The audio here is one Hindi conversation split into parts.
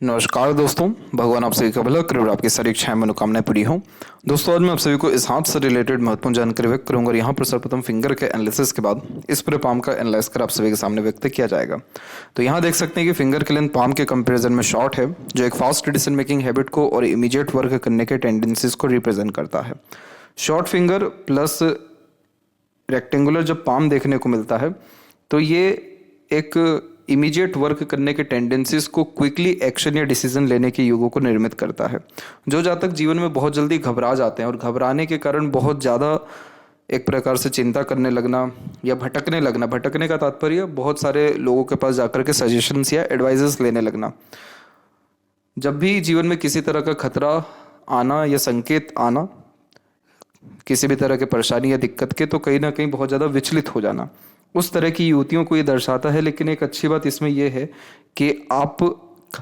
नमस्कार दोस्तों, भगवान आप सभी का भला करे और आपकी सारी इच्छाएं मनोकामनाएं पूरी हों। दोस्तों, आज मैं आप सभी को इस हाथ से रिलेटेड महत्वपूर्ण जानकारी व्यक्त करूंगा और यहाँ पर सर्वप्रथम फिंगर के एनालिसिस के बाद इस पूरे पाम का एनालाइज कर आप सभी के सामने व्यक्त किया जाएगा। तो यहाँ देख सकते हैं कि फिंगर के लेंथ पाम के कंपेरिजन में शॉर्ट है, जो एक फास्ट डिसीजन मेकिंग हैबिट को और इमीडिएट वर्क करने के टेंडेंसीज को रिप्रेजेंट करता है। शॉर्ट फिंगर प्लस रेक्टेंगुलर जब पाम देखने को मिलता है तो ये एक इमीडिएट वर्क करने के टेंडेंसीज को क्विकली एक्शन या डिसीजन लेने के युगों को निर्मित करता है। जो जातक जीवन में बहुत जल्दी घबरा जाते हैं और घबराने के कारण बहुत ज़्यादा एक प्रकार से चिंता करने लगना या भटकने लगना, भटकने का तात्पर्य बहुत सारे लोगों के पास जाकर के सजेशंस या एडवाइजेस लेने लगना। जब भी जीवन में किसी तरह का खतरा आना या संकेत आना, किसी भी तरह के परेशानी या दिक्कत के, तो कहीं ना कहीं बहुत ज़्यादा विचलित हो जाना, उस तरह की युवतियों को ये दर्शाता है। लेकिन एक अच्छी बात इसमें यह है कि आप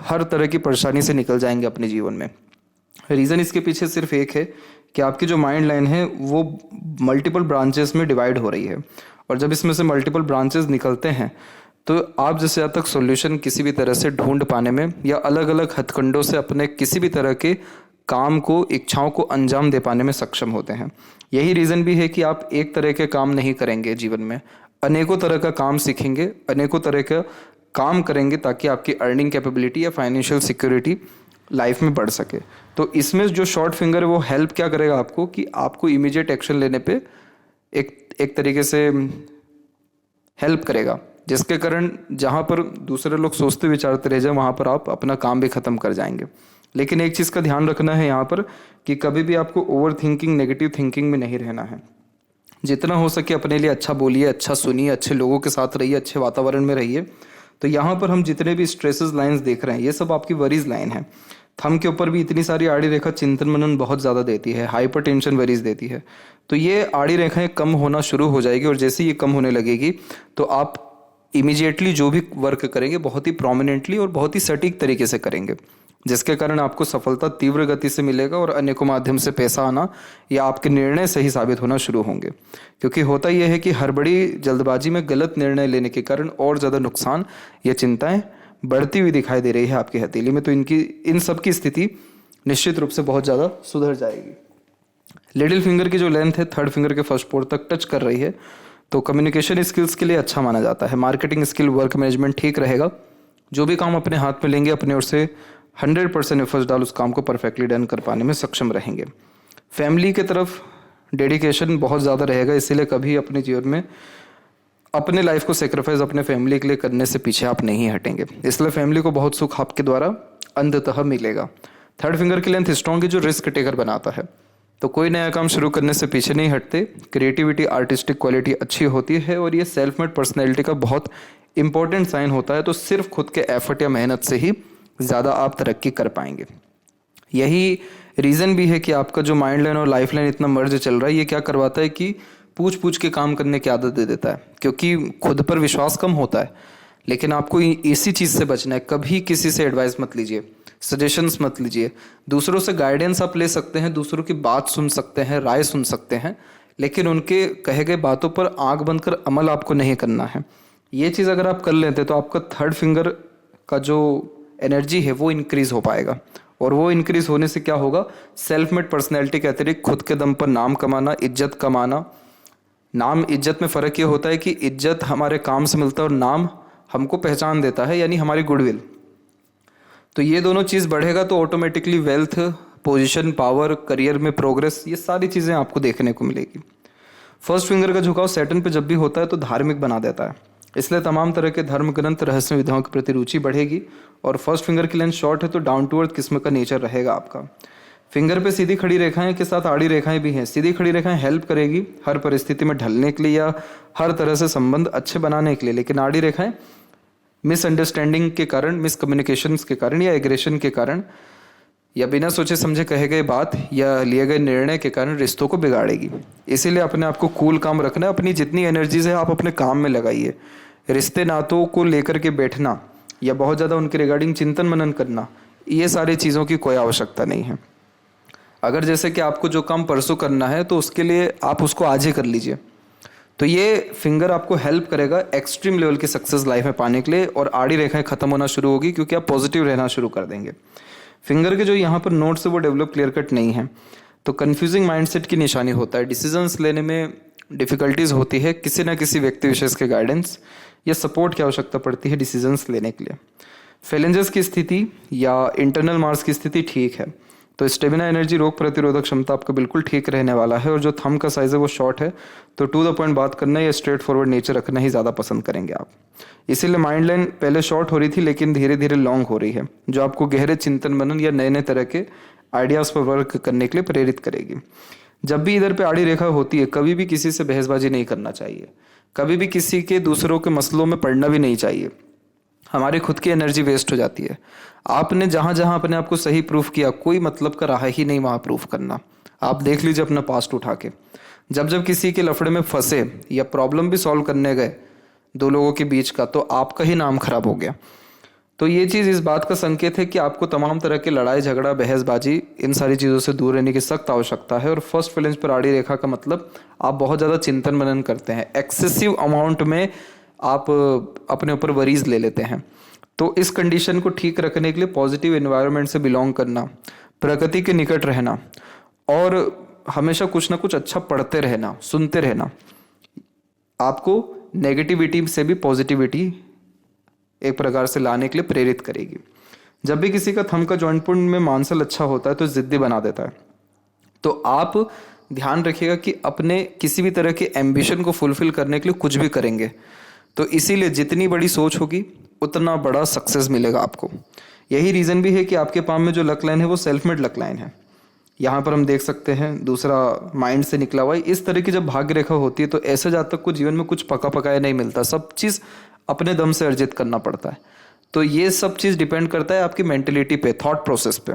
हर तरह की परेशानी से निकल जाएंगे अपने जीवन में। रीज़न इसके पीछे सिर्फ एक है कि आपकी जो माइंड लाइन है वो मल्टीपल ब्रांचेस में डिवाइड हो रही है, और जब इसमें से मल्टीपल ब्रांचेस निकलते हैं तो आप जैसे अब तक सॉल्यूशन किसी भी तरह से ढूंढ पाने में या अलग अलग हथकंडों से अपने किसी भी तरह के काम को, इच्छाओं को अंजाम दे पाने में सक्षम होते हैं। यही रीज़न भी है कि आप एक तरह के काम नहीं करेंगे जीवन में, अनेकों तरह का काम सीखेंगे, अनेकों तरह का काम करेंगे ताकि आपकी अर्निंग कैपेबिलिटी या फाइनेंशियल सिक्योरिटी लाइफ में बढ़ सके। तो इसमें जो शॉर्ट फिंगर है वो हेल्प क्या करेगा आपको कि आपको इमीडिएट एक्शन लेने पे एक तरीके से हेल्प करेगा, जिसके कारण जहाँ पर दूसरे लोग सोचते विचारते रह जाए वहाँ पर आप अपना काम भी ख़त्म कर जाएंगे। लेकिन एक चीज़ का ध्यान रखना है यहाँ पर कि कभी भी आपको ओवर थिंकिंग, नेगेटिव थिंकिंग में नहीं रहना है। जितना हो सके अपने लिए अच्छा बोलिए, अच्छा सुनिए, अच्छे लोगों के साथ रहिए, अच्छे वातावरण में रहिए। तो यहाँ पर हम जितने भी स्ट्रेसेस लाइंस देख रहे हैं ये सब आपकी वरीज लाइन है। थंब के ऊपर भी इतनी सारी आड़ी रेखा चिंतन मनन बहुत ज़्यादा देती है, हाइपर टेंशन वरीज देती है। तो ये आड़ी रेखाएं कम होना शुरू हो जाएगी, और जैसे ये कम होने लगेगी तो आप इमीडिएटली जो भी वर्क करेंगे बहुत ही प्रोमिनेंटली और बहुत ही सटीक तरीके से करेंगे, जिसके कारण आपको सफलता तीव्र गति से मिलेगा और अनेकों माध्यम से पैसा आना या आपके निर्णय सही साबित होना शुरू होंगे। क्योंकि होता यह है कि हड़बड़ी जल्दबाजी में गलत निर्णय लेने के कारण और ज़्यादा नुकसान या चिंताएं बढ़ती हुई दिखाई दे रही है आपकी हथेली में। तो इन सब की स्थिति निश्चित रूप से बहुत ज़्यादा सुधर जाएगी। लिटिल फिंगर की जो लेंथ है थर्ड फिंगर के फर्स्ट पोर तक टच कर रही है, तो कम्युनिकेशन स्किल्स के लिए अच्छा माना जाता है। मार्केटिंग स्किल, वर्क मैनेजमेंट ठीक रहेगा। जो भी काम अपने हाथ में लेंगे अपने ओर से 100% एफर्ट्स डाल उस काम को परफेक्टली डन कर पाने में सक्षम रहेंगे। फैमिली की तरफ डेडिकेशन बहुत ज़्यादा रहेगा, इसीलिए कभी अपने जीवन में अपने लाइफ को सेक्रीफाइस अपने फैमिली के लिए करने से पीछे आप नहीं हटेंगे। इसलिए फैमिली को बहुत सुख आपके द्वारा अंततः मिलेगा। थर्ड फिंगर की लेंथ स्ट्रॉन्ग है, जो रिस्क टेकर बनाता है। तो कोई नया काम शुरू करने से पीछे नहीं हटते। क्रिएटिविटी, आर्टिस्टिक क्वालिटी अच्छी होती है और ये सेल्फ मेड पर्सनैलिटी का बहुत इंपॉर्टेंट साइन होता है। तो सिर्फ खुद के एफर्ट या मेहनत से ही ज़्यादा आप तरक्की कर पाएंगे। यही रीज़न भी है कि आपका जो माइंड लाइन और लाइफ लाइन इतना मर्ज चल रहा है, ये क्या करवाता है कि पूछ पूछ के काम करने की आदत दे देता है, क्योंकि खुद पर विश्वास कम होता है। लेकिन आपको इसी चीज़ से बचना है। कभी किसी से एडवाइस मत लीजिए, सजेशंस मत लीजिए। दूसरों से गाइडेंस आप ले सकते हैं, दूसरों की बात सुन सकते हैं, राय सुन सकते हैं, लेकिन उनके कहे गए बातों पर आंख बंद कर अमल आपको नहीं करना है। ये चीज़ अगर आप कर लेते तो आपका थर्ड फिंगर का जो एनर्जी है वो इंक्रीज हो पाएगा, और वो इंक्रीज होने से क्या होगा, सेल्फ मेड पर्सनैलिटी के अतिरिक्त खुद के दम पर नाम कमाना, इज्जत कमाना। नाम इज्जत में फ़र्क ये होता है कि इज्जत हमारे काम से मिलता है और नाम हमको पहचान देता है, यानी हमारी गुडविल। तो ये दोनों चीज़ बढ़ेगा तो automatically wealth, position, power, career में प्रोग्रेस, ये सारी चीज़ें आपको देखने को मिलेगी। फर्स्ट फिंगर का झुकाव सैटर्न पे जब भी होता है तो धार्मिक बना देता है, इसलिए तमाम तरह के धर्म ग्रंथ, रहस्य विधाओं के प्रति रुचि बढ़ेगी। और फर्स्ट फिंगर की लेंथ शॉर्ट है तो डाउन टू अर्थ किस्म का नेचर रहेगा आपका। फिंगर पे सीधी खड़ी रेखाएं के साथ आड़ी रेखाएं भी हैं। सीधी खड़ी रेखाएं हेल्प करेगी हर परिस्थिति में ढलने के लिए या हर तरह से संबंध अच्छे बनाने के लिए, लेकिन आड़ी रेखाएं मिसअंडरस्टैंडिंग के कारण, मिसकम्युनिकेशन के कारण या एग्रेशन के कारण या बिना सोचे समझे कहे गए बात या लिए गए निर्णय के कारण रिश्तों को बिगाड़ेगी। इसीलिए अपने आप को कूल काम रखना है। अपनी जितनी एनर्जीज है आप अपने काम में लगाइए। रिश्ते नातों को लेकर के बैठना या बहुत ज़्यादा उनके रिगार्डिंग चिंतन मनन करना, ये सारी चीज़ों की कोई आवश्यकता नहीं है। अगर जैसे कि आपको जो काम परसों करना है तो उसके लिए आप उसको आज ही कर लीजिए। तो ये फिंगर आपको हेल्प करेगा एक्सट्रीम लेवल की सक्सेस लाइफ में पाने के लिए, और आड़ी रेखाएं खत्म होना शुरू होगी क्योंकि आप पॉजिटिव रहना शुरू कर देंगे। फिंगर के जो यहाँ पर नोट्स है वो डेवलप क्लियर कट नहीं है, तो कंफ्यूजिंग माइंडसेट की निशानी होता है। डिसीजंस लेने में डिफिकल्टीज होती है, किसी ना किसी व्यक्ति विशेष के गाइडेंस या सपोर्ट की आवश्यकता पड़ती है डिसीजंस लेने के लिए। फेलेंजेस की स्थिति या इंटरनल मार्स की स्थिति ठीक है, तो स्टेमिना, एनर्जी, रोग प्रतिरोधक क्षमता आपका बिल्कुल ठीक रहने वाला है। और जो थंब का साइज है वो शॉर्ट है, तो टू द पॉइंट बात करना या स्ट्रेट फॉरवर्ड नेचर रखना ही ज़्यादा पसंद करेंगे आप। इसीलिए माइंड लाइन पहले शॉर्ट हो रही थी लेकिन धीरे धीरे लॉन्ग हो रही है, जो आपको गहरे चिंतन मनन या नए नए तरह के आइडियाज़ पर वर्क करने के लिए प्रेरित करेगी। जब भी इधर पे आड़ी रेखा होती है, कभी भी किसी से बहसबाजी नहीं करना चाहिए, कभी भी किसी के दूसरों के मसलों में पड़ना भी नहीं चाहिए। हमारी खुद की एनर्जी वेस्ट हो जाती है। आपने जहाँ जहाँ अपने आप को सही प्रूफ किया, कोई मतलब का रहा ही नहीं वहाँ प्रूफ करना। आप देख लीजिए अपना पास्ट उठा के, जब जब किसी के लफड़े में फंसे या प्रॉब्लम भी सॉल्व करने गए दो लोगों के बीच का, तो आपका ही नाम खराब हो गया। तो ये चीज़ इस बात का संकेत है कि आपको तमाम तरह के लड़ाई झगड़ा, बहसबाजी, इन सारी चीज़ों से दूर रहने की सख्त आवश्यकता है। और फर्स्ट फ्लेंज पर आड़ी रेखा का मतलब आप बहुत ज़्यादा चिंतन मनन करते हैं, एक्सेसिव अमाउंट में आप अपने ऊपर वरीज ले लेते हैं। तो इस कंडीशन को ठीक रखने के लिए पॉजिटिव एनवायरनमेंट से बिलोंग करना, प्रकृति के निकट रहना और हमेशा कुछ ना कुछ अच्छा पढ़ते रहना, सुनते रहना, आपको नेगेटिविटी से भी पॉजिटिविटी एक प्रकार से लाने के लिए प्रेरित करेगी। जब भी किसी का थंब का जॉइंट पॉइंट में मांसल अच्छा होता है तो जिद्दी बना देता है। तो आप ध्यान रखिएगा कि अपने किसी भी तरह के एम्बिशन को फुलफिल करने के लिए कुछ भी करेंगे, तो इसीलिए जितनी बड़ी सोच होगी उतना बड़ा सक्सेस मिलेगा आपको। यही रीज़न भी है कि आपके पाम में जो लक लाइन है वो सेल्फ मेड लक लाइन है। यहाँ पर हम देख सकते हैं दूसरा माइंड से निकला हुआ है। इस तरह की जब भाग्य रेखा होती है तो ऐसे जातक को जीवन में कुछ पका पकाया नहीं मिलता, सब चीज़ अपने दम से अर्जित करना पड़ता है। तो ये सब चीज़ डिपेंड करता है आपकी मेंटेलिटी पे, थॉट प्रोसेस पे।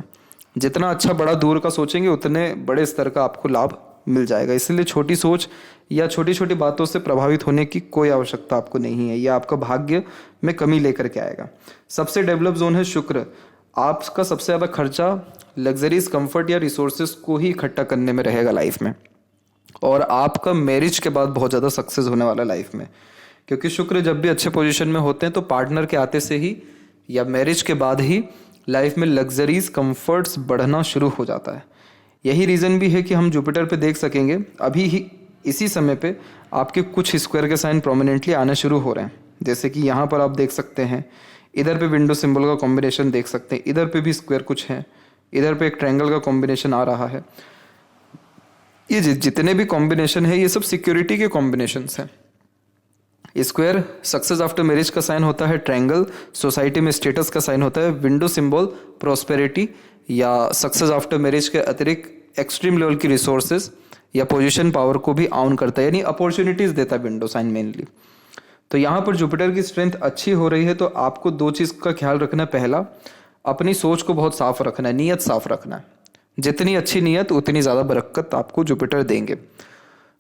जितना अच्छा बड़ा दूर का सोचेंगे उतने बड़े स्तर का आपको लाभ मिल जाएगा। इसलिए छोटी सोच या छोटी छोटी बातों से प्रभावित होने की कोई आवश्यकता आपको नहीं है, यह आपका भाग्य में कमी लेकर के आएगा। सबसे डेवलप जोन है शुक्र। आपका सबसे ज़्यादा खर्चा लग्जरीज, कंफर्ट या रिसोर्सेज को ही इकट्ठा करने में रहेगा लाइफ में, और आपका मैरिज के बाद बहुत ज़्यादा सक्सेस होने वाला लाइफ में, क्योंकि शुक्र जब भी अच्छे पोजीशन में होते हैं तो पार्टनर के आते से ही या मैरिज के बाद ही लाइफ में लग्जरीज, कंफर्ट्स बढ़ना शुरू हो जाता है। यही रीज़न भी है कि हम जुपिटर पे देख सकेंगे अभी ही इसी समय पे आपके कुछ स्क्वायर के साइन प्रोमिनेंटली आने शुरू हो रहे हैं। जैसे कि यहाँ पर आप देख सकते हैं, इधर पे विंडो सिंबल का कॉम्बिनेशन देख सकते हैं, इधर पे भी स्क्वायर कुछ है, इधर पे एक ट्रायंगल का कॉम्बिनेशन आ रहा है। ये जितने भी कॉम्बिनेशन है ये सब सिक्योरिटी के कॉम्बिनेशंस हैं। स्क्वायर सक्सेस आफ्टर मैरिज का साइन होता है, ट्रायंगल सोसाइटी में स्टेटस का साइन होता है, विंडो सिंबल प्रॉस्पेरिटी या सक्सेस आफ्टर मैरिज के अतिरिक्त एक्सट्रीम लेवल की रिसोर्सेज या पोजीशन पावर को भी ऑन करता है, यानी अपॉर्चुनिटीज देता है विंडो साइन मेनली। तो यहाँ पर जुपिटर की स्ट्रेंथ अच्छी हो रही है, तो आपको दो चीज़ का ख्याल रखना है। पहला, अपनी सोच को बहुत साफ रखना है, नीयत साफ रखना है। जितनी अच्छी नीयत उतनी ज़्यादा बरकत आपको जुपिटर देंगे।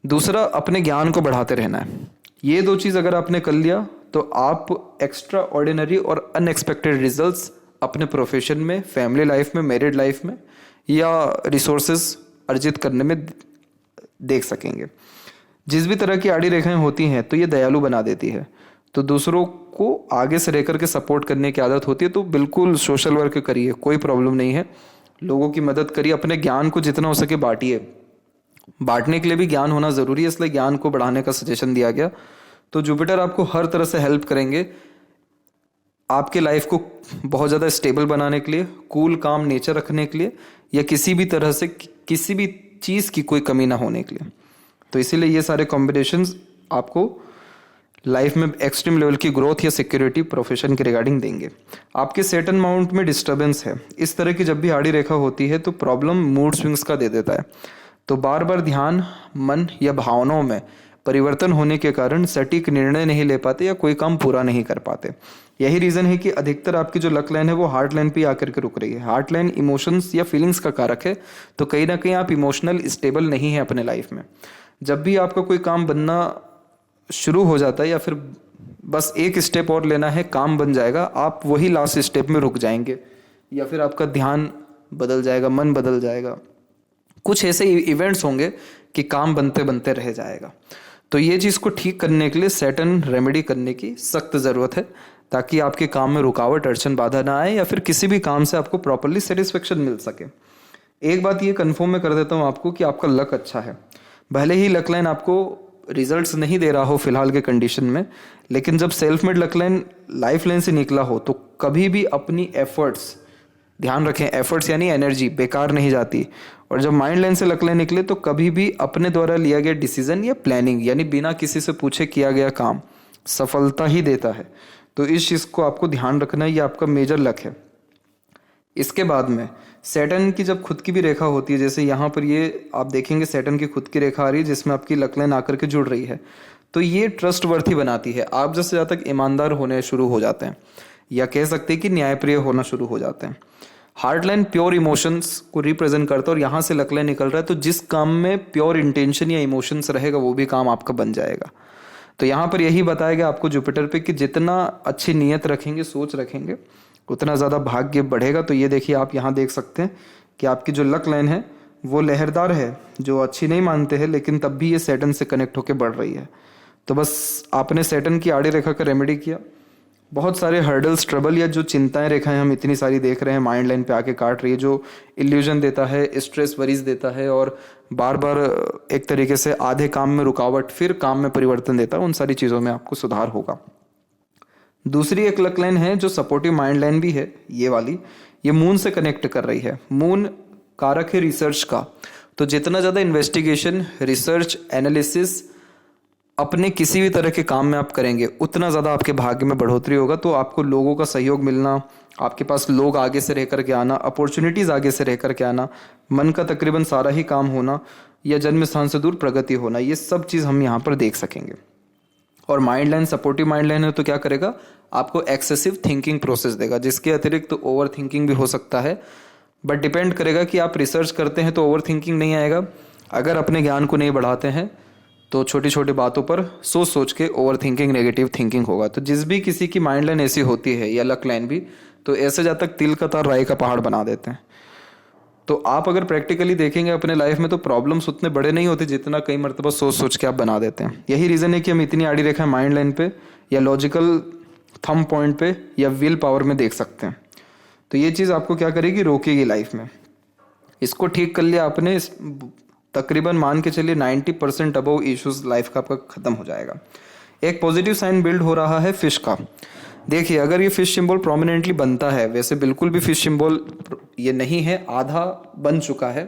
दूसरा, अपने ज्ञान को बढ़ाते रहना है। ये दो चीज़ अगर आपने कर लिया तो आप एक्स्ट्रा ऑर्डिनरी और अनएक्सपेक्टेड रिजल्ट्स अपने प्रोफेशन में, फैमिली लाइफ में, मैरिड लाइफ में या रिसोर्सेज अर्जित करने में देख सकेंगे। जिस भी तरह की आड़ी रेखाएं होती हैं तो ये दयालु बना देती है, तो दूसरों को आगे से रह करके सपोर्ट करने की आदत होती है। तो बिल्कुल सोशल वर्क करिए, कोई प्रॉब्लम नहीं है, लोगों की मदद करिए, अपने ज्ञान को जितना हो सके बांटिए। बांटने के लिए भी ज्ञान होना ज़रूरी है, इसलिए ज्ञान को बढ़ाने का सजेशन दिया गया। तो जुपिटर आपको हर तरह से हेल्प करेंगे आपके लाइफ को बहुत ज़्यादा स्टेबल बनाने के लिए, कूल काम नेचर रखने के लिए, या किसी भी तरह से किसी भी चीज़ की कोई कमी ना होने के लिए। तो इसीलिए ये सारे कॉम्बिनेशंस आपको लाइफ में एक्सट्रीम लेवल की ग्रोथ या सिक्योरिटी प्रोफेशन के रिगार्डिंग देंगे। आपके सेटन माउंट में डिस्टर्बेंस है, इस तरह की जब भी आड़ी रेखा होती है तो प्रॉब्लम मूड स्विंग्स का दे देता है। तो बार बार ध्यान, मन या भावनाओं में परिवर्तन होने के कारण सटीक निर्णय नहीं ले पाते या कोई काम पूरा नहीं कर पाते। यही रीज़न है कि अधिकतर आपकी जो लक लाइन है वो हार्ट लाइन पे आकर के रुक रही है। हार्ट लाइन इमोशंस या फीलिंग्स का कारक है, तो कहीं ना कहीं आप इमोशनल स्टेबल नहीं है अपने लाइफ में। जब भी आपका कोई काम बनना शुरू हो जाता है या फिर बस एक स्टेप और लेना है, काम बन जाएगा, आप वही लास्ट स्टेप में रुक जाएंगे या फिर आपका ध्यान बदल जाएगा, मन बदल जाएगा। कुछ ऐसे इवेंट्स होंगे कि काम बनते बनते रह जाएगा। तो ये चीज़ को ठीक करने के लिए सैटर्न रेमेडी करने की सख्त ज़रूरत है, ताकि आपके काम में रुकावट, अड़चन, बाधा ना आए, या फिर किसी भी काम से आपको प्रॉपरली सेटिस्फेक्शन मिल सके। एक बात ये कन्फर्म मैं कर देता हूँ आपको कि आपका लक अच्छा है। भले ही लक लाइन आपको रिजल्ट्स नहीं दे रहा हो फिलहाल के कंडीशन में, लेकिन जब self made luck line life line से निकला हो तो कभी भी अपनी एफर्ट्स, ध्यान रखें एफर्ट्स यानी एनर्जी, बेकार नहीं जाती। और जब माइंड लाइन से लक लाइन निकले तो कभी भी अपने द्वारा लिया गया डिसीजन या प्लानिंग, यानी बिना किसी से पूछे किया गया काम सफलता ही देता है। तो इस चीज़ को आपको ध्यान रखना, ये आपका मेजर लक है। इसके बाद में सैटर्न की जब खुद की भी रेखा होती है, जैसे यहाँ पर ये आप देखेंगे सैटर्न की खुद की रेखा आ रही है जिसमें आपकी लक लाइन आकर के जुड़ रही है, तो ये ट्रस्ट वर्थी बनाती है। आप जैसे ज़्यादा तक ईमानदार होने शुरू हो जाते हैं, या कह सकते हैं कि न्यायप्रिय होना शुरू हो जाते हैं। हार्ट लाइन प्योर इमोशंस को रिप्रेजेंट करता है, और यहाँ से लक लाइन निकल रहा है, तो जिस काम में प्योर इंटेंशन या इमोशंस रहेगा वो भी काम आपका बन जाएगा। तो यहाँ पर यही बताया गया आपको जुपिटर पे कि जितना अच्छी नीयत रखेंगे, सोच रखेंगे, उतना ज़्यादा भाग्य बढ़ेगा। तो ये देखिए, आप यहाँ देख सकते हैं कि आपकी जो लक लाइन है वो लहरदार है, जो अच्छी नहीं मानते हैं, लेकिन तब भी ये सैटर्न से कनेक्ट होकर बढ़ रही है। तो बस आपने सैटर्न की आड़ी रेखा का रेमेडी किया, बहुत सारे हर्डल्स, ट्रबल या जो चिंताएं रेखाएं हम इतनी सारी देख रहे हैं माइंड लाइन पे आके काट रही है, जो इल्यूजन देता है, स्ट्रेस वरीज देता है, और बार बार एक तरीके से आधे काम में रुकावट फिर काम में परिवर्तन देता है, उन सारी चीज़ों में आपको सुधार होगा। दूसरी एक लक लाइन है जो सपोर्टिव माइंड लाइन भी है, ये वाली, ये मून से कनेक्ट कर रही है। मून कारक है रिसर्च का, तो जितना ज़्यादा इन्वेस्टिगेशन, रिसर्च, एनालिसिस अपने किसी भी तरह के काम में आप करेंगे, उतना ज़्यादा आपके भाग्य में बढ़ोतरी होगा। तो आपको लोगों का सहयोग मिलना, आपके पास लोग आगे से रह कर के आना, अपॉर्चुनिटीज़ आगे से रह कर के आना, मन का तकरीबन सारा ही काम होना, या जन्म स्थान से दूर प्रगति होना, ये सब चीज़ हम यहाँ पर देख सकेंगे। और mind line supportive mind line है तो क्या करेगा, आपको एक्सेसिव थिंकिंग प्रोसेस देगा, जिसके अतिरिक्त तो ओवर थिंकिंग भी हो सकता है। बट डिपेंड करेगा कि आप रिसर्च करते हैं तो ओवर थिंकिंग नहीं आएगा। अगर अपने ज्ञान को नहीं बढ़ाते हैं तो छोटी छोटी बातों पर सोच सोच के ओवर थिंकिंग, नेगेटिव थिंकिंग होगा। तो जिस भी किसी की माइंड लाइन ऐसी होती है या लक लाइन भी, तो ऐसे जब तक तिल का तार राई का पहाड़ बना देते हैं। तो आप अगर प्रैक्टिकली देखेंगे अपने लाइफ में तो प्रॉब्लम्स उतने बड़े नहीं होते जितना कई मरतबा सोच सोच के आप बना देते हैं। यही रीज़न है कि हम इतनी आड़ी रेखा माइंड लाइन पे या लॉजिकल थंब पॉइंट पे या विल पावर में देख सकते हैं। तो ये चीज़ आपको क्या करेगी, रोकेगी लाइफ में। इसको ठीक कर लिया आपने, तकरीबन मान के चलिए 90% अबव इश्यूज लाइफ का आपका खत्म हो जाएगा। एक पॉजिटिव साइन बिल्ड हो रहा है फिश का। देखिए, अगर ये फिश सिंबल प्रोमिनेंटली बनता है, वैसे बिल्कुल भी फिश सिंबल ये नहीं है, आधा बन चुका है,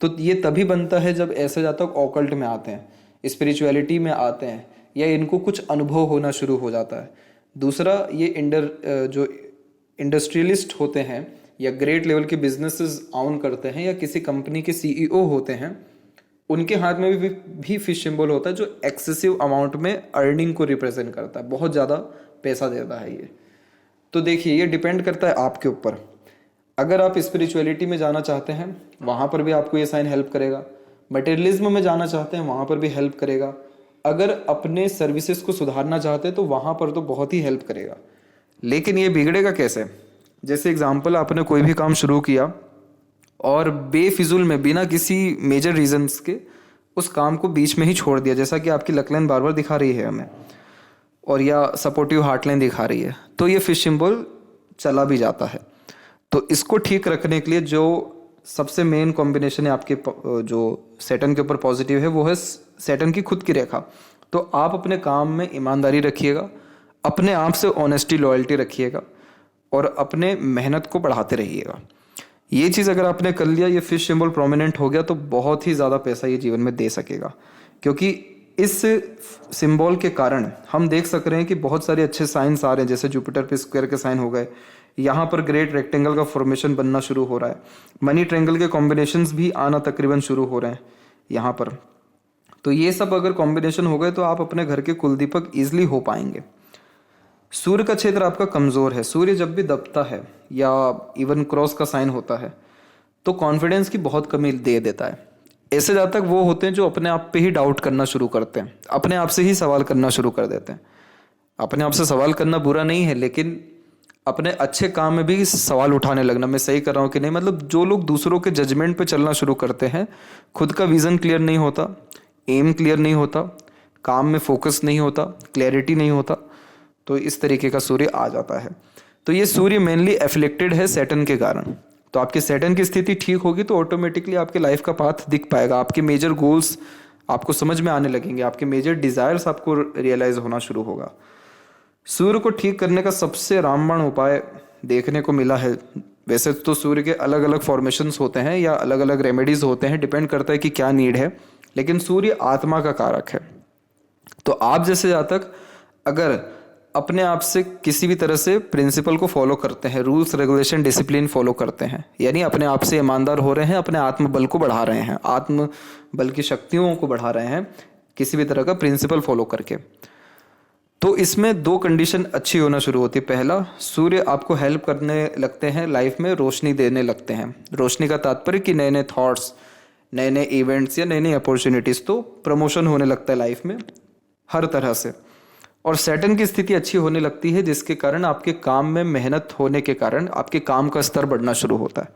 तो ये तभी बनता है जब ऐसे जातक ऑकल्ट में आते हैं, स्पिरिचुअलिटी में आते हैं, या इनको कुछ अनुभव होना शुरू हो जाता है। दूसरा, ये जो इंडस्ट्रियलिस्ट होते हैं या ग्रेट लेवल के बिजनेसेस ऑन करते हैं या किसी कंपनी के सीईओ होते हैं, उनके हाथ में भी फिश सिंबल होता है, जो एक्सेसिव अमाउंट में अर्निंग को रिप्रेजेंट करता है, बहुत ज़्यादा पैसा देता है ये। तो देखिए, ये डिपेंड करता है आपके ऊपर। अगर आप स्पिरिचुअलिटी में जाना चाहते हैं, वहाँ पर भी आपको ये साइन हेल्प करेगा। मटेरियलिज्म में जाना चाहते हैं, वहाँ पर भी हेल्प करेगा। अगर अपने सर्विसेज को सुधारना चाहते हैं तो वहाँ पर तो बहुत ही हेल्प करेगा। लेकिन ये बिगड़ेगा कैसे? जैसे एग्जाम्पल, आपने कोई भी काम शुरू किया और बेफिजुल में, बिना किसी मेजर रीजंस के उस काम को बीच में ही छोड़ दिया, जैसा कि आपकी लक लाइन बार बार दिखा रही है हमें, और या सपोर्टिव हार्ट लाइन दिखा रही है, तो ये फिश सिंबल चला भी जाता है। तो इसको ठीक रखने के लिए जो सबसे मेन कॉम्बिनेशन है आपके जो सैटर्न के ऊपर पॉजिटिव है, वो है सैटर्न की खुद की रेखा। तो आप अपने काम में ईमानदारी रखिएगा, अपने आप से ऑनेस्टी, लॉयल्टी रखिएगा, और अपने मेहनत को बढ़ाते रहिएगा। ये चीज़ अगर आपने कर लिया, ये फिश सिंबल प्रोमिनेंट हो गया, तो बहुत ही ज़्यादा पैसा ये जीवन में दे सकेगा। क्योंकि इस सिंबल के कारण हम देख सक रहे हैं कि बहुत सारे अच्छे साइंस आ रहे हैं, जैसे जुपिटर पे स्क्वायर के साइन हो गए, यहाँ पर ग्रेट रेक्टेंगल का फॉर्मेशन बनना शुरू हो रहा है, मनी ट्रायंगल के कॉम्बिनेशंस भी आना तकरीबन शुरू हो रहे हैं यहाँ पर। तो ये सब अगर कॉम्बिनेशन हो गए तो आप अपने घर के कुलदीपक ईजिली हो पाएंगे। सूर्य का क्षेत्र आपका कमज़ोर है। सूर्य जब भी दबता है या इवन क्रॉस का साइन होता है तो कॉन्फिडेंस की बहुत कमी दे देता है। ऐसे जातक वो होते हैं जो अपने आप पे ही डाउट करना शुरू करते हैं, अपने आप से ही सवाल करना शुरू कर देते हैं। अपने आप से सवाल करना बुरा नहीं है, लेकिन अपने अच्छे काम में भी सवाल उठाने लगना, मैं सही कर रहा हूँ कि नहीं। मतलब जो लोग दूसरों के जजमेंट पे चलना शुरू करते हैं, खुद का विज़न क्लियर नहीं होता, एम क्लियर नहीं होता, काम में फोकस नहीं होता, क्लैरिटी नहीं होता, तो इस तरीके का सूर्य आ जाता है। तो ये सूर्य मेनली एफ्लिक्टेड है सैटर्न के कारण। तो आपके सैटर्न की स्थिति ठीक होगी तो ऑटोमेटिकली आपके लाइफ का पाथ दिख पाएगा, आपके मेजर गोल्स आपको समझ में आने लगेंगे, आपके मेजर डिजायर्स आपको रियलाइज होना शुरू होगा। सूर्य को ठीक करने का सबसे रामबाण उपाय देखने को मिला है। वैसे तो सूर्य के अलग अलग फॉर्मेशंस होते हैं या अलग अलग रेमेडीज होते हैं, डिपेंड करता है कि क्या नीड है, लेकिन सूर्य आत्मा का कारक है। तो आप जैसे जातक अगर अपने आप से किसी भी तरह से प्रिंसिपल को फॉलो करते हैं, रूल्स रेगुलेशन डिसिप्लिन फॉलो करते हैं, यानी अपने आप से ईमानदार हो रहे हैं, अपने आत्मबल को बढ़ा रहे हैं, आत्मबल की शक्तियों को बढ़ा रहे हैं किसी भी तरह का प्रिंसिपल फॉलो करके, तो इसमें दो कंडीशन अच्छी होना शुरू होती है। पहला, सूर्य आपको हेल्प करने लगते हैं, लाइफ में रोशनी देने लगते हैं। रोशनी का तात्पर्य कि नए नए थॉट्स, नए नए इवेंट्स या नई नई अपॉर्चुनिटीज, तो प्रमोशन होने लगता है लाइफ में हर तरह से। और सैटर्न की स्थिति अच्छी होने लगती है जिसके कारण आपके काम में मेहनत होने के कारण आपके काम का स्तर बढ़ना शुरू होता है।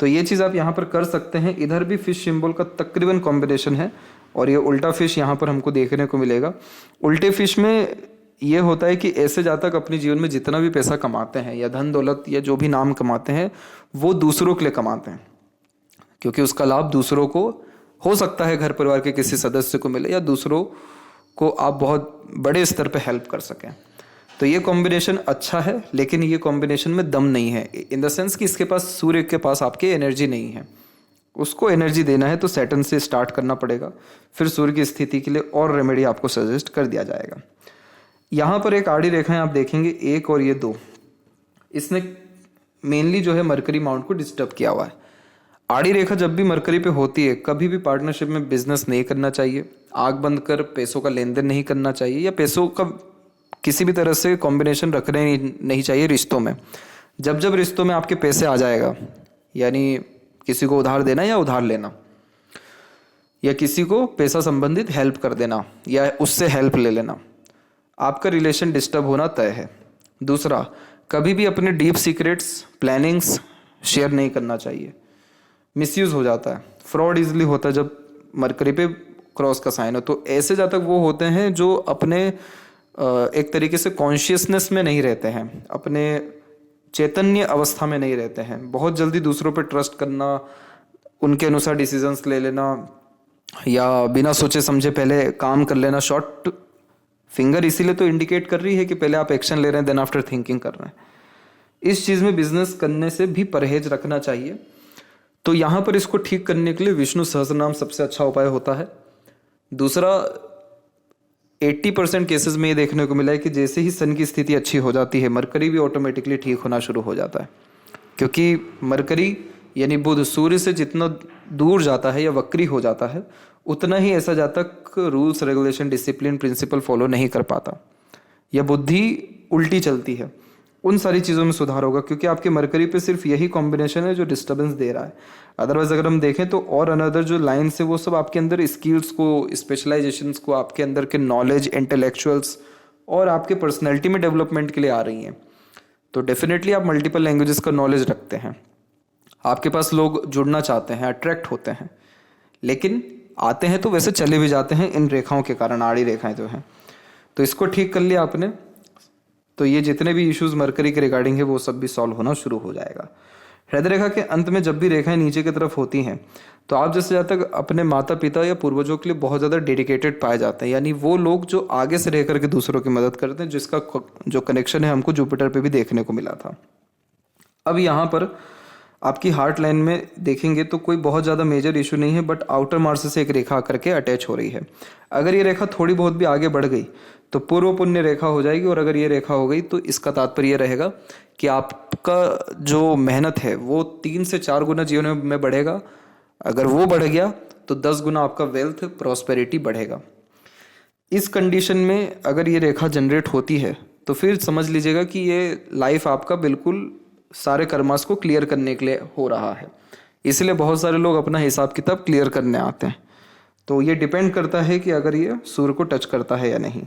तो ये चीज़ आप यहाँ पर कर सकते हैं। इधर भी फिश सिंबल का तकरीबन कॉम्बिनेशन है और ये उल्टा फिश यहाँ पर हमको देखने को मिलेगा। उल्टे फिश में ये होता है कि ऐसे जातक अपने जीवन में जितना भी पैसा कमाते हैं या धन दौलत या जो भी नाम कमाते हैं वो दूसरों के लिए कमाते हैं, क्योंकि उसका लाभ दूसरों को हो सकता है घर परिवार के किसी सदस्य को मिले या दूसरों को आप बहुत बड़े स्तर पे हेल्प कर सकें। तो ये कॉम्बिनेशन अच्छा है, लेकिन ये कॉम्बिनेशन में दम नहीं है, इन द सेंस कि इसके पास, सूर्य के पास आपकी एनर्जी नहीं है। उसको एनर्जी देना है तो सैटर्न से स्टार्ट करना पड़ेगा, फिर सूर्य की स्थिति के लिए और रेमेडी आपको सजेस्ट कर दिया जाएगा। यहाँ पर एक आड़ी रेखाएं आप देखेंगे, एक और ये दो, इसने मेनली जो है मरकरी माउंट को डिस्टर्ब किया हुआ है। आड़ी रेखा जब भी मरकरी पे होती है, कभी भी पार्टनरशिप में बिजनेस नहीं करना चाहिए, आंख बंद कर पैसों का लेन देन नहीं करना चाहिए, या पैसों का किसी भी तरह से कॉम्बिनेशन रखने नहीं चाहिए रिश्तों में। जब जब रिश्तों में आपके पैसे आ जाएगा, यानी किसी को उधार देना या उधार लेना, या किसी को पैसा संबंधित हेल्प कर देना या उससे हेल्प ले लेना, आपका रिलेशन डिस्टर्ब होना तय है। दूसरा, कभी भी अपने डीप सीक्रेट्स, प्लानिंग्स शेयर नहीं करना चाहिए, मिसयूज हो जाता है, फ्रॉड इजीली होता है जब मरकरी पे क्रॉस का साइन हो। तो ऐसे जातक वो होते हैं जो अपने एक तरीके से कॉन्शियसनेस में नहीं रहते हैं, अपने चैतन्य अवस्था में नहीं रहते हैं, बहुत जल्दी दूसरों पे ट्रस्ट करना, उनके अनुसार डिसीजंस ले लेना या बिना सोचे समझे पहले काम कर लेना। शॉर्ट फिंगर इसीलिए तो इंडिकेट कर रही है कि पहले आप एक्शन ले रहे हैं, देन आफ्टर थिंकिंग कर रहे हैं। इस चीज़ में बिजनेस करने से भी परहेज रखना चाहिए। तो यहाँ पर इसको ठीक करने के लिए विष्णु सहस्त्रनाम सबसे अच्छा उपाय होता है। दूसरा, 80% केसेस में ये देखने को मिला है कि जैसे ही सन की स्थिति अच्छी हो जाती है, मरकरी भी ऑटोमेटिकली ठीक होना शुरू हो जाता है, क्योंकि मरकरी यानी बुध सूर्य से जितना दूर जाता है या वक्री हो जाता है, उतना ही ऐसा जातक rules regulation discipline principle follow नहीं कर पाता या बुद्धि उल्टी चलती है। उन सारी चीज़ों में सुधार होगा, क्योंकि आपके मरकरी पे सिर्फ यही कॉम्बिनेशन है जो डिस्टर्बेंस दे रहा है। अदरवाइज अगर हम देखें तो और अनदर जो लाइन्स है वो सब आपके अंदर स्किल्स को, स्पेशलाइजेशंस को, आपके अंदर के नॉलेज, इंटेलेक्चुअल्स और आपके पर्सनैलिटी में डेवलपमेंट के लिए आ रही हैं। तो डेफिनेटली आप मल्टीपल लैंग्वेजेस का नॉलेज रखते हैं, आपके पास लोग जुड़ना चाहते हैं, अट्रैक्ट होते हैं, लेकिन आते हैं तो वैसे चले भी जाते हैं इन रेखाओं के कारण, आड़ी रेखाएं जो हैं। तो इसको ठीक कर लिया आपने, तो ये जितने भी इश्यूज मरकरी के रिगार्डिंग है वो सब भी सॉल्व होना शुरू हो जाएगा। हृदय रेखा के अंत में जब भी रेखाएं नीचे की तरफ होती हैं तो आप जैसे जहाँ तक अपने माता पिता या पूर्वजों के लिए बहुत ज़्यादा डेडिकेटेड पाए जाते हैं, यानी वो लोग जो आगे से रह करके दूसरों की मदद करते हैं, जिसका जो कनेक्शन है हमको जुपिटर पे भी देखने को मिला था। अब यहाँ पर आपकी हार्ट लाइन में देखेंगे तो कोई बहुत ज़्यादा मेजर इशू नहीं है, बट आउटर मार्स से एक रेखा करके अटैच हो रही है। अगर ये रेखा थोड़ी बहुत भी आगे बढ़ गई तो पूर्व पुण्य रेखा हो जाएगी, और अगर ये रेखा हो गई तो इसका तात्पर्य ये रहेगा कि आपका जो मेहनत है वो 3 से 4 गुना जीवन में बढ़ेगा। अगर वो बढ़ गया तो 10 गुना आपका वेल्थ प्रॉस्पेरिटी बढ़ेगा। इस कंडीशन में अगर ये रेखा जनरेट होती है तो फिर समझ लीजिएगा कि ये लाइफ आपका बिल्कुल सारे कर्मास को क्लियर करने के लिए हो रहा है। इसलिए बहुत सारे लोग अपना हिसाब किताब क्लियर करने आते हैं। तो ये डिपेंड करता है कि अगर ये सूर्य को टच करता है या नहीं।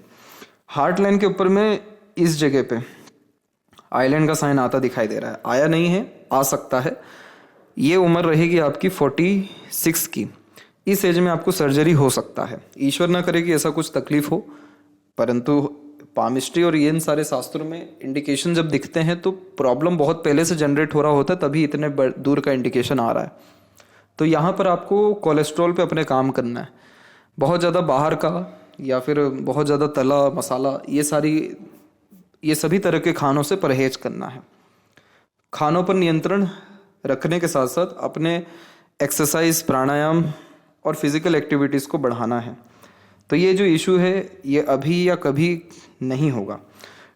हार्ट लाइन के ऊपर में इस जगह पे आइलैंड का साइन आता दिखाई दे रहा है, आया नहीं है, आ सकता है। ये उम्र रहेगी आपकी 46 की। इस एज में आपको सर्जरी हो सकता है। ईश्वर ना करे कि ऐसा कुछ तकलीफ हो, परंतु पामिस्ट्री और ये इन सारे शास्त्रों में इंडिकेशन जब दिखते हैं तो प्रॉब्लम बहुत पहले से जनरेट हो रहा होता है, तभी इतने दूर का इंडिकेशन आ रहा है। तो यहाँ पर आपको कोलेस्ट्रॉल पे अपने काम करना है। बहुत ज़्यादा बाहर का या फिर बहुत ज़्यादा तला मसाला ये सभी तरह के खानों से परहेज करना है। खानों पर नियंत्रण रखने के साथ साथ अपने एक्सरसाइज, प्राणायाम और फिजिकल एक्टिविटीज़ को बढ़ाना है। तो ये जो इशू है ये अभी या कभी नहीं होगा।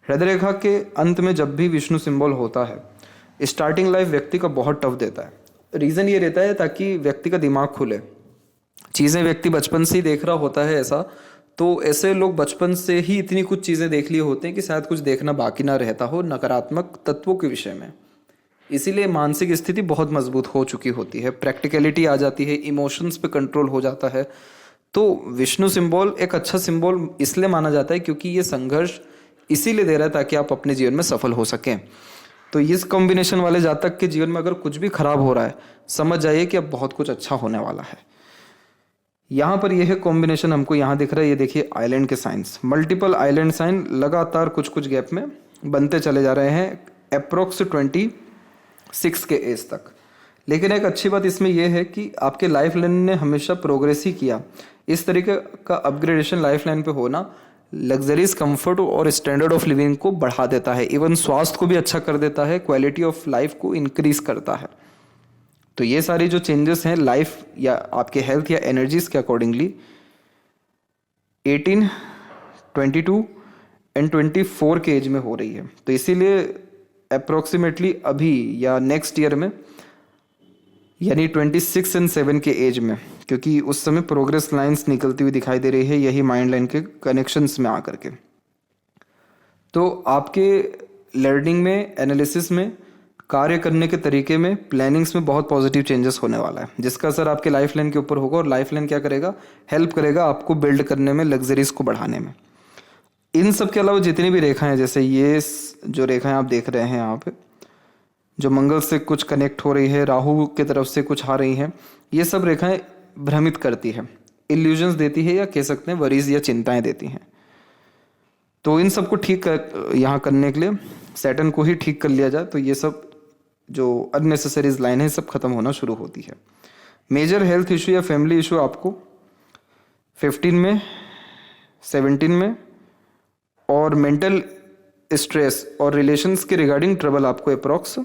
हृदय रेखा के अंत में जब भी विष्णु सिंबल होता है, स्टार्टिंग लाइफ व्यक्ति का बहुत टफ देता है। रीज़न ये रहता है ताकि व्यक्ति का दिमाग खुले। चीज़ें व्यक्ति बचपन से ही देख रहा होता है ऐसा, तो ऐसे लोग बचपन से ही इतनी कुछ चीज़ें देख लिए होते हैं कि शायद कुछ देखना बाकी ना रहता हो नकारात्मक तत्वों के विषय में। इसीलिए मानसिक स्थिति बहुत मजबूत हो चुकी होती है, प्रैक्टिकलिटी आ जाती है, इमोशंस पे कंट्रोल हो जाता है। तो विष्णु सिंबल एक अच्छा सिंबल इसलिए माना जाता है क्योंकि ये संघर्ष इसीलिए दे रहा है ताकि आप अपने जीवन में सफल हो सकें। तो इस कॉम्बिनेशन वाले जातक के जीवन में अगर कुछ भी खराब हो रहा है, समझ जाइए कि अब बहुत कुछ अच्छा होने वाला है। यहाँ पर यह कॉम्बिनेशन हमको यहाँ दिख रहा है। ये देखिए आइलैंड के साइंस, मल्टीपल आइलैंड साइन लगातार कुछ कुछ गैप में बनते चले जा रहे हैं अप्रोक्स 26 के एज तक। लेकिन एक अच्छी बात इसमें यह है कि आपके लाइफ लाइन ने हमेशा प्रोग्रेस ही किया। इस तरीके का अपग्रेडेशन लाइफ लाइन पे होना लग्जरीज, कंफर्ट और स्टैंडर्ड ऑफ लिविंग को बढ़ा देता है। इवन स्वास्थ्य को भी अच्छा कर देता है, क्वालिटी ऑफ लाइफ को इंक्रीज करता है। तो ये सारी जो चेंजेस हैं लाइफ या आपके हेल्थ या एनर्जीज के अकॉर्डिंगली 18, 22 एंड 24 के एज में हो रही है। तो इसीलिए अप्रोक्सीमेटली अभी या नेक्स्ट ईयर में, यानी 26 एंड 7 के एज में, क्योंकि उस समय प्रोग्रेस लाइंस निकलती हुई दिखाई दे रही है यही माइंड लाइन के कनेक्शंस में आकर के। तो आपके लर्निंग में, एनालिसिस में, कार्य करने के तरीके में, प्लानिंग्स में बहुत पॉजिटिव चेंजेस होने वाला है, जिसका असर आपके लाइफ लाइन के ऊपर होगा। और लाइफ लाइन क्या करेगा? हेल्प करेगा आपको बिल्ड करने में, लग्जरीज को बढ़ाने में। इन सब के अलावा जितनी भी रेखाएं, जैसे ये जो रेखाएं आप देख रहे हैं यहाँ पे, जो मंगल से कुछ कनेक्ट हो रही है, राहु की तरफ से कुछ आ रही हैं, ये सब रेखाएं भ्रमित करती है, इल्यूजन्स देती है, या कह सकते हैं वरीज या चिंताएं देती हैं। तो इन सबको ठीक यहाँ करने के लिए सैटर्न को ही ठीक कर लिया जाए तो ये सब जो अननेसेसरीज लाइन है सब खत्म होना शुरू होती है। मेजर हेल्थ इशू या फैमिली इशू आपको 15 में, 17 में, और मेंटल स्ट्रेस और रिलेशंस के रिगार्डिंग ट्रबल आपको अप्रॉक्स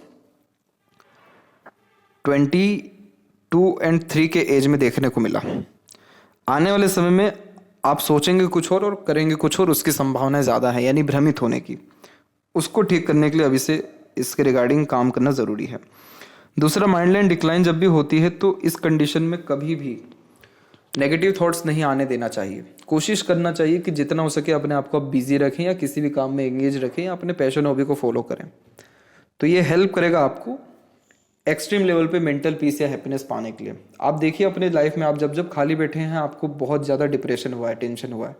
22 एंड 3 के एज में देखने को मिला। आने वाले समय में आप सोचेंगे कुछ और करेंगे कुछ और, उसकी संभावनाएं ज़्यादा है, यानी भ्रमित होने की। उसको ठीक करने के लिए अभी से इसके रिगार्डिंग काम करना ज़रूरी है। दूसरा, माइंड लाइन डिक्लाइन जब भी होती है तो इस कंडीशन में कभी भी नेगेटिव थॉट्स नहीं आने देना चाहिए। कोशिश करना चाहिए कि जितना हो सके अपने आप को आप बिजी रखें या किसी भी काम में एंगेज रखें या अपने पैशन हॉबी को फॉलो करें। तो ये हेल्प करेगा आपको एक्सट्रीम लेवल पे मेंटल पीस या हैप्पीनेस पाने के लिए। आप देखिए अपने लाइफ में आप जब जब खाली बैठे हैं आपको बहुत ज़्यादा डिप्रेशन हुआ है, टेंशन हुआ है।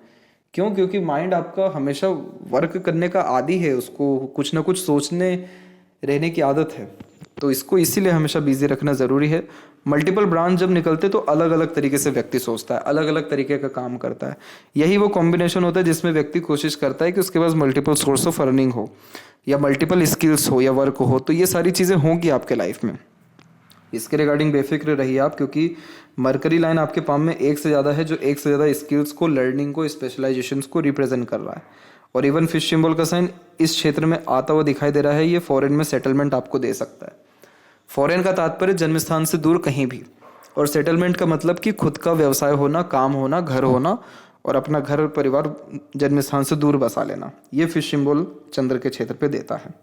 क्यों? क्योंकि माइंड आपका हमेशा वर्क करने का आदी है, उसको कुछ ना कुछ सोचने रहने की आदत है। तो इसको इसीलिए हमेशा बिजी रखना ज़रूरी है। मल्टीपल ब्रांच जब निकलते तो अलग अलग तरीके से व्यक्ति सोचता है, अलग अलग तरीके का काम करता है। यही वो कॉम्बिनेशन होता है जिसमें व्यक्ति कोशिश करता है कि उसके पास मल्टीपल सोर्स ऑफ अर्निंग हो या मल्टीपल स्किल्स हो या वर्क हो। तो ये सारी चीज़ें होंगी आपके लाइफ में। इसके रिगार्डिंग बेफिक्र रहिए आप, क्योंकि मरकरी लाइन आपके पाम में एक से ज़्यादा है जो एक से ज़्यादा स्किल्स को, लर्निंग को, स्पेशलाइजेशंस को रिप्रेजेंट कर रहा है। और इवन फिश सिंबल का साइन इस क्षेत्र में आता हुआ दिखाई दे रहा है। ये फॉरेन में सेटलमेंट आपको दे सकता है। फॉरेन का तात्पर्य जन्म स्थान से दूर कहीं भी, और सेटलमेंट का मतलब कि खुद का व्यवसाय होना, काम होना, घर होना और अपना घर परिवार जन्म स्थान से दूर बसा लेना। ये फिश सिंबल चंद्र के क्षेत्र पे देता है।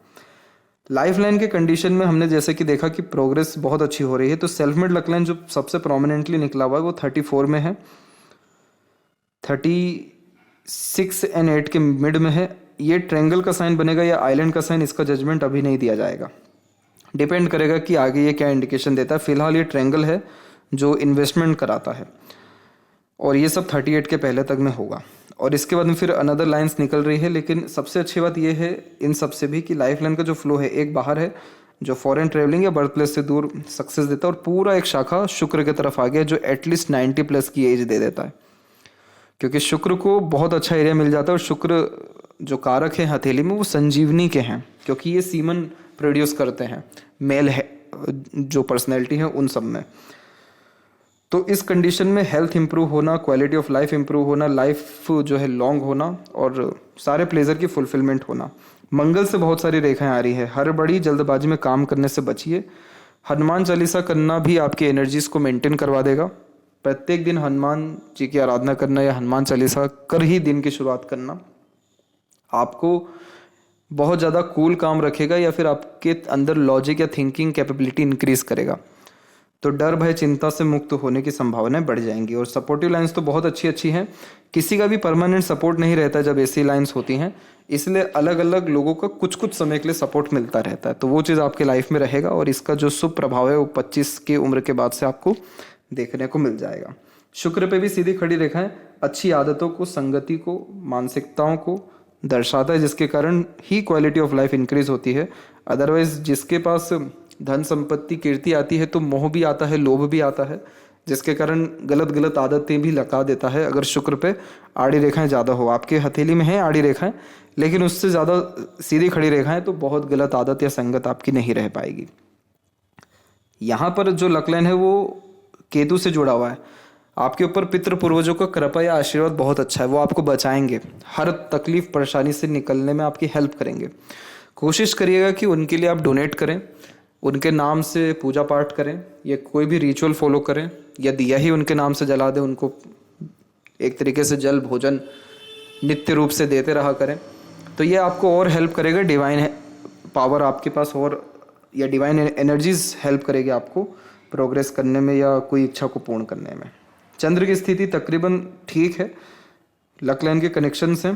लाइफ लाइन के कंडीशन में हमने जैसे कि देखा कि प्रोग्रेस बहुत अच्छी हो रही है। तो सेल्फ मेड लक लाइन जो सबसे प्रोमिनेंटली निकला हुआ है वो 34 में है, 36 एंड 8 के मिड में है। ये ट्रायंगल का साइन बनेगा या आइलैंड का साइन, इसका जजमेंट अभी नहीं दिया जाएगा। डिपेंड करेगा कि आगे ये क्या इंडिकेशन देता है। फिलहाल ये ट्रायंगल है जो इन्वेस्टमेंट कराता है और ये सब 38 के पहले तक में होगा। और इसके बाद में फिर अनदर लाइंस निकल रही है। लेकिन सबसे अच्छी बात ये है इन सब से भी कि लाइफ लाइन का जो फ्लो है, एक बाहर है जो फॉरेन ट्रेवलिंग या बर्थ प्लेस से दूर सक्सेस देता है, और पूरा एक शाखा शुक्र की तरफ आ गया जो एटलीस्ट 90 प्लस की एज दे देता है, क्योंकि शुक्र को बहुत अच्छा एरिया मिल जाता है। और शुक्र जो कारक है हथेली में वो संजीवनी के हैं, क्योंकि ये सीमन प्रोड्यूस करते हैं मेल है जो पर्सनैलिटी है उन सब में। तो इस कंडीशन में हेल्थ इंप्रूव होना, क्वालिटी ऑफ लाइफ इंप्रूव होना, लाइफ जो है लॉन्ग होना और सारे प्लेजर की फुलफिलमेंट होना। मंगल से बहुत सारी रेखाएं आ रही है। हर बड़ी जल्दबाजी में काम करने से बचिए। हनुमान चालीसा करना भी आपकी एनर्जीज को मेंटेन करवा देगा। प्रत्येक दिन हनुमान जी की आराधना करना या हनुमान चालीसा कर ही दिन की शुरुआत करना आपको बहुत ज़्यादा कूल काम रखेगा, या फिर आपके अंदर लॉजिक या थिंकिंग कैपेबिलिटी इंक्रीज करेगा। तो डर भय चिंता से मुक्त होने की संभावनाएं बढ़ जाएंगी। और सपोर्टिव लाइंस तो बहुत अच्छी हैं। किसी का भी परमानेंट सपोर्ट नहीं रहता जब ऐसी लाइंस होती हैं, इसलिए अलग अलग लोगों का कुछ कुछ समय के लिए सपोर्ट मिलता रहता है। तो वो चीज़ आपके लाइफ में रहेगा और इसका जो शुभ प्रभाव है वो 25 की उम्र के बाद से आपको देखने को मिल जाएगा। शुक्र पे भी सीधी खड़ी रेखाएं अच्छी आदतों को, संगति को, मानसिकताओं को दर्शाता है, जिसके कारण ही क्वालिटी ऑफ लाइफ इंक्रीज होती है। अदरवाइज जिसके पास धन संपत्ति कीर्ति आती है तो मोह भी आता है, लोभ भी आता है, जिसके कारण गलत गलत आदतें भी लगा देता है। अगर शुक्र पे आड़ी रेखाएं ज़्यादा हो, आपके हथेली में है आड़ी रेखाएं लेकिन उससे ज़्यादा सीधी खड़ी रेखाएं, तो बहुत गलत आदत या संगत आपकी नहीं रह पाएगी। यहाँ पर जो लक लाइन है वो केतु से जुड़ा हुआ है। आपके ऊपर पितृ पूर्वजों का कृपा या आशीर्वाद बहुत अच्छा है, वो आपको बचाएंगे, हर तकलीफ परेशानी से निकलने में आपकी हेल्प करेंगे। कोशिश करिएगा कि उनके लिए आप डोनेट करें, उनके नाम से पूजा पाठ करें या कोई भी रिचुअल फॉलो करें, या दिया ही उनके नाम से जला दें, उनको एक तरीके से जल भोजन नित्य रूप से देते रहा करें। तो ये आपको और हेल्प करेगा, डिवाइन पावर आपके पास और या डिवाइन एनर्जीज हेल्प करेगी आपको प्रोग्रेस करने में या कोई इच्छा को पूर्ण करने में। चंद्र की स्थिति तकरीबन ठीक है, लक लाइन के कनेक्शन हैं,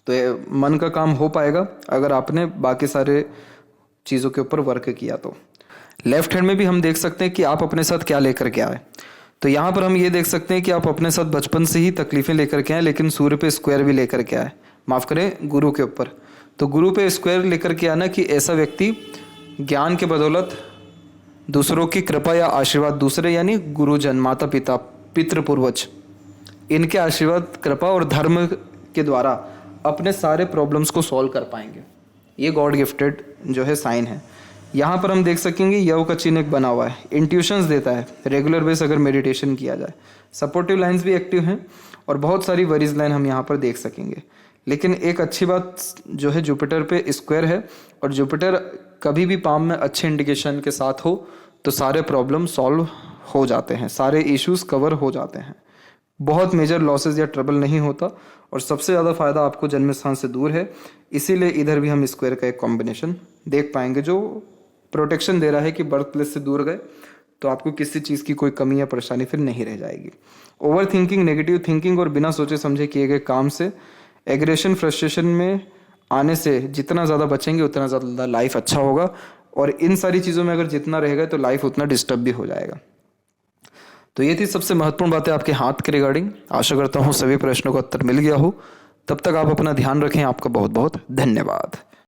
तो ये मन का काम हो पाएगा अगर आपने बाकी सारे चीज़ों के ऊपर वर्क किया। तो लेफ्ट हैंड में भी हम देख सकते हैं कि आप अपने साथ क्या लेकर के आए। तो यहाँ पर हम ये देख सकते हैं कि आप अपने साथ बचपन से ही तकलीफें लेकर के आए, लेकिन सूर्य पे स्क्वायर भी लेकर के आए, माफ़ करें गुरु के ऊपर। तो गुरु पे स्क्वायर लेकर के आना कि ऐसा व्यक्ति ज्ञान के बदौलत दूसरों की कृपा या आशीर्वाद, दूसरे यानी गुरुजन, माता पिता, पितृ पूर्वज, इनके आशीर्वाद, कृपा और धर्म के द्वारा अपने सारे प्रॉब्लम्स को सॉल्व कर पाएंगे। ये गॉड गिफ्टेड जो है साइन है। यहाँ पर हम देख सकेंगे यव का चिन्ह एक बना हुआ है, इंट्यूशंस देता है रेगुलर बेस अगर मेडिटेशन किया जाए। सपोर्टिव लाइंस भी एक्टिव हैं और बहुत सारी वरीज लाइन हम यहाँ पर देख सकेंगे। लेकिन एक अच्छी बात जो है जुपिटर पे स्क्वायर है, और जुपिटर कभी भी पाम में अच्छे इंडिकेशन के साथ हो तो सारे प्रॉब्लम सॉल्व हो जाते हैं, सारे इश्यूज कवर हो जाते हैं, बहुत मेजर लॉसेज या ट्रबल नहीं होता, और सबसे ज़्यादा फायदा आपको जन्म स्थान से दूर है। इसीलिए इधर भी हम स्क्वायर का एक कॉम्बिनेशन देख पाएंगे जो प्रोटेक्शन दे रहा है कि बर्थ प्लेस से दूर गए तो आपको किसी चीज़ की कोई कमी या परेशानी फिर नहीं रह जाएगी। ओवर थिंकिंग, नेगेटिव थिंकिंग और बिना सोचे समझे किए गए काम से, एग्रेशन, फ्रस्ट्रेशन में आने से जितना ज़्यादा बचेंगे उतना ज़्यादा लाइफ अच्छा होगा, और इन सारी चीज़ों में अगर जितना रहेगा तो लाइफ उतना डिस्टर्ब भी हो जाएगा। तो ये थी सबसे महत्वपूर्ण बातें आपके हाथ के रिगार्डिंग। आशा करता हूँ सभी प्रश्नों का उत्तर मिल गया हो। तब तक आप अपना ध्यान रखें। आपका बहुत बहुत धन्यवाद।